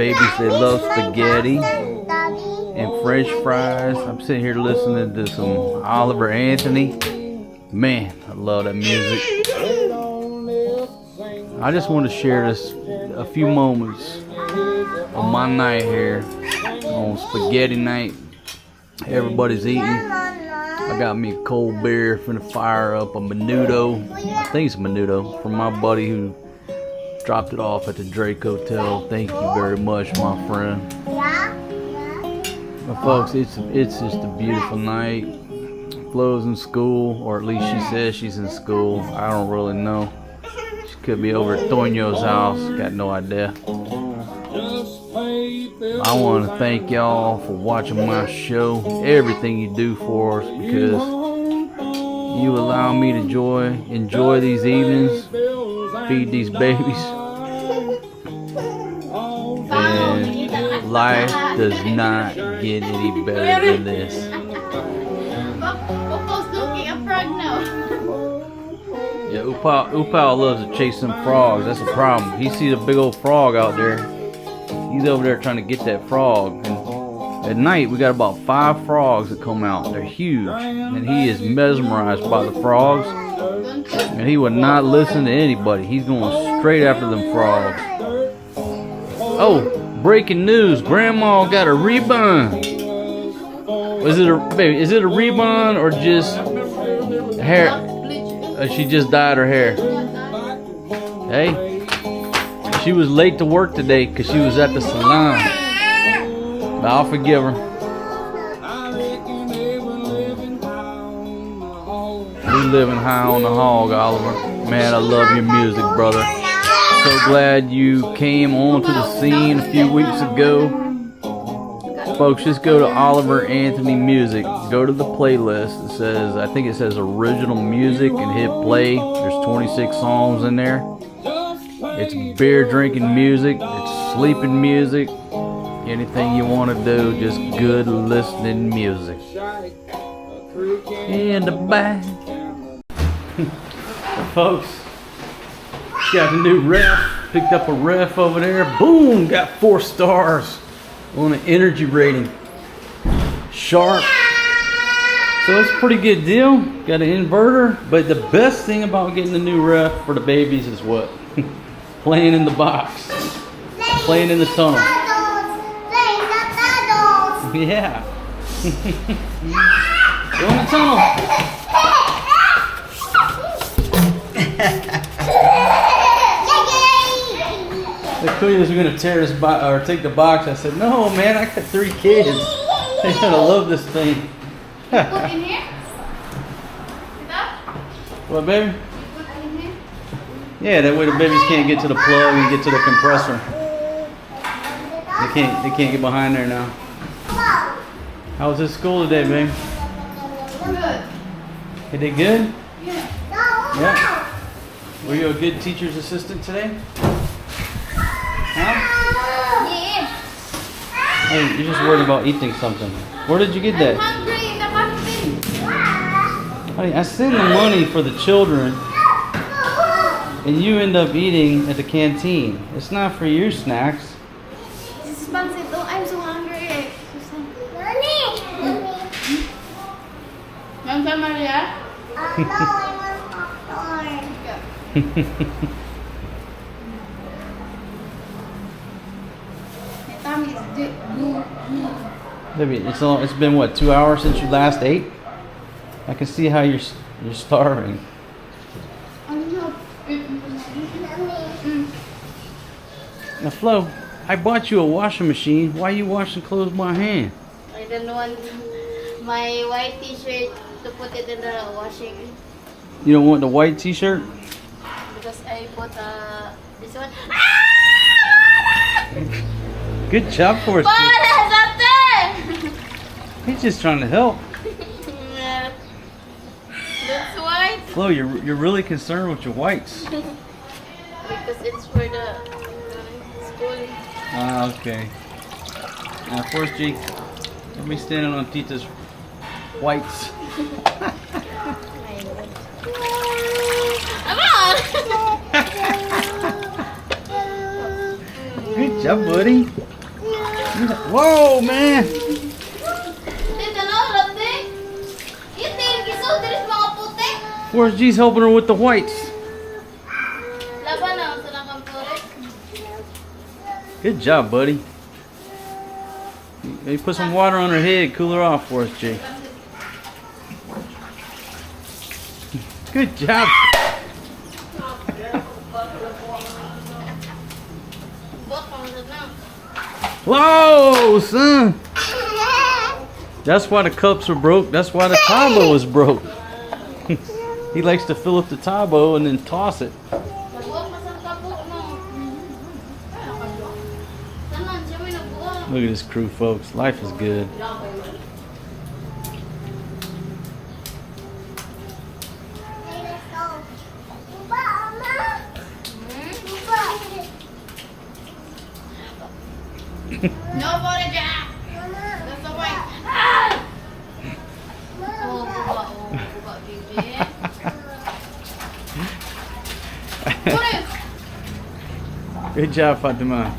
Babies, they love spaghetti and French fries. I'm sitting here listening to some Oliver Anthony. Man, I love that music. I just want to share this a few moments of my night here on spaghetti night. Everybody's eating. I got me a cold beer, finna fire up a menudo. I think it's menudo from my buddy who dropped it off at the Drake Hotel. Thank you very much, my friend. But folks, it's just a beautiful night. Flo's in school, or at least she says she's in school. I don't really know. She could be over at Toño's house. Got no idea. I want to thank y'all for watching my show, everything you do for us, because you allow me to enjoy these evenings, feed these babies, and life does not get any better than this. Yeah, Upal loves to chase some frogs. That's a problem. He sees a big old frog out there. He's over there trying to get that frog. And at night, we got about 5 frogs that come out. They're huge. And he is mesmerized by the frogs. And he would not listen to anybody. He's going straight after them frogs. Oh, breaking news. Grandma got a rebound. Is it a rebound or just hair? She just dyed her hair. Hey. She was late to work today because she was at the salon. But I'll forgive her. We living high on the hog, Oliver. Man, I love your music, brother. So glad you came onto the scene a few weeks ago. Folks, just go to Oliver Anthony Music. Go to the playlist. It says, I think it says original music, and hit play. There's 26 songs in there. It's beer drinking music, it's sleeping music, anything you want to do, just good listening music. In the back. Folks, got a new ref, picked up a ref over there, boom, got 4 stars on the energy rating. Sharp. So it's a pretty good deal, got an inverter, but the best thing about getting the new ref for the babies is what? Playing in the box. Playing in the tunnel. Yeah. Go in the tunnel. The Kuyas are gonna tear this box or take the box. I said, no man, I got 3 kids. They're gonna love this thing. Put in here? What, baby? Yeah, that way the babies can't get to the plug and get to the compressor. They can't get behind there now. How was this school today, babe? Good. You did good? Yeah. Yeah. Were you a good teacher's assistant today? Huh? Yeah. Hey, you're just worried about eating something. Where did you get that? I'm hungry in the canteen. Honey, I send the money for the children. And you end up eating at the canteen. It's not for your snacks. This is expensive though. I'm so hungry. Mommy. Maria? No, I want popcorn. My tummy is Baby, it's been what, 2 hours since you last ate? I can see how you're starving. Now Flo, I bought you a washing machine. Why are you washing clothes by hand? I don't want my white t-shirt to put it in the washing. You don't want the white t-shirt? Because I bought this one. Good job, Forrest G. He's just trying to help. Yeah. That's white. Flo, you're really concerned with your whites. Because it's for the school. Ah, okay. Now, Forrest G, let me standing on Tita's whites. Good job, buddy. Whoa, man! Tita, no, rati. Itil, kiso, diris mga puti. Forrest G's helping her with the whites. Laban na, sa nakang Forrest. Good job, buddy. You put some water on her head, cool her off, Forrest G. Good job. Whoa, son. That's why the cups were broke. That's why the tabo was broke. He likes to fill up the tabo and then toss it. Look at this crew, folks. Life is good. No Forrest G. That's the way. Ah! Oh, buka, Gigi. Forrest. Good job, Fatima.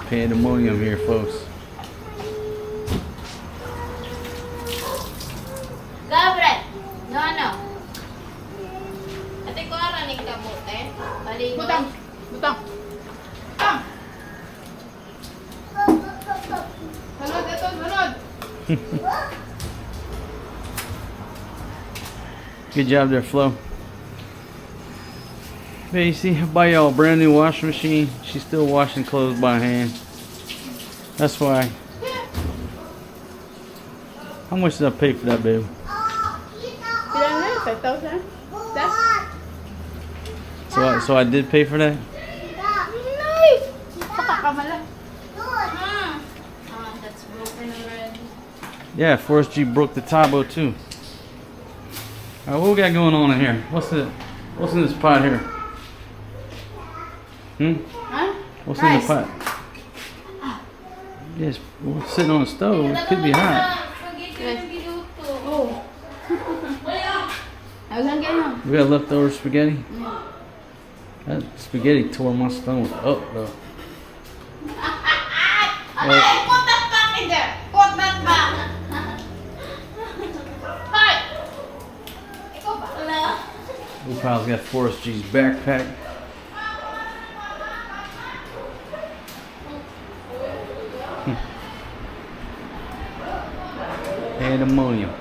Pandemonium here, folks. Gabriel. No. Ate ko araning kamote. Baligo. Butang. Butang. Butang. Sunod ito, sunod. Good job there, Flo. Hey, you see, I buy y'all a brand new washing machine. She's still washing clothes by hand. That's why. How much did I pay for that, babe? Bilang na, 5,000. So I did pay for that? Nice! Pakakamala. That's broken already. Yeah, Forrest G broke the tabo too. Alright, what we got going on in here? What's in this pot here? Huh? What's in the pot? Yes, well, it's sitting on the stove. It could be hot. Oh. I was gonna get him. We got leftover spaghetti? That spaghetti tore my stomach up, though. Put that back in there. Put that back. Hi. Ikaw ba? Wala. Upa's got Forrest G's backpack. Pandemonium.